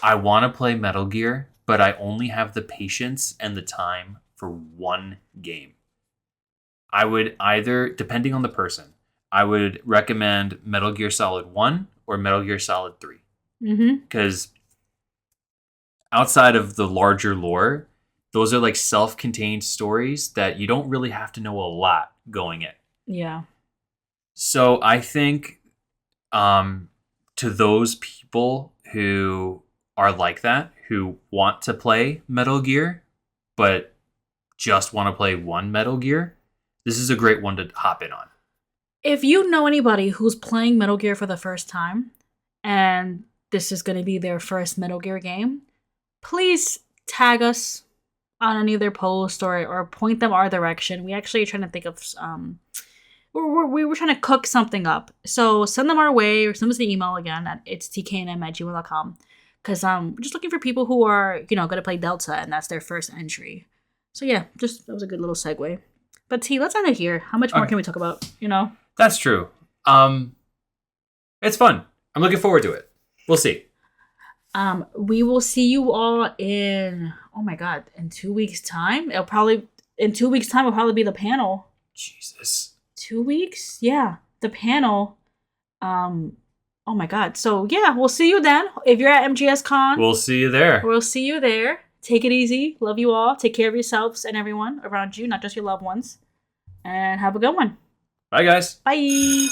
[SPEAKER 2] I want to play Metal Gear, but I only have the patience and the time for one game, I would either, depending on the person, I would recommend Metal Gear Solid 1 or Metal Gear Solid 3. Because outside of the larger lore, those are like self-contained stories that you don't really have to know a lot going in.
[SPEAKER 1] Yeah.
[SPEAKER 2] So I think to those people who are like that, who want to play Metal Gear, but just want to play one Metal Gear, this is a great one to hop in on.
[SPEAKER 1] If you know anybody who's playing Metal Gear for the first time, and this is going to be their first Metal Gear game, please tag us on any of their posts or point them our direction. We actually are trying to think of we were trying to cook something up. So send them our way or send us an email again at tknm@gmail.com. Because we're just looking for people who are, you know, going to play Delta, and that's their first entry. So yeah, just that was a good little segue. But T, let's end it here. How much more can we talk about, you know?
[SPEAKER 2] That's true. It's fun. I'm looking forward to it. We'll see.
[SPEAKER 1] We will see you all in, oh my God, in 2 weeks' time. In 2 weeks' time will probably be the panel.
[SPEAKER 2] Jesus.
[SPEAKER 1] 2 weeks? Yeah, the panel. Oh my God. So yeah, we'll see you then. If you're at MGSCON,
[SPEAKER 2] we'll see you there.
[SPEAKER 1] We'll see you there. Take it easy. Love you all. Take care of yourselves and everyone around you, not just your loved ones. And have a good one.
[SPEAKER 2] Bye, guys.
[SPEAKER 1] Bye.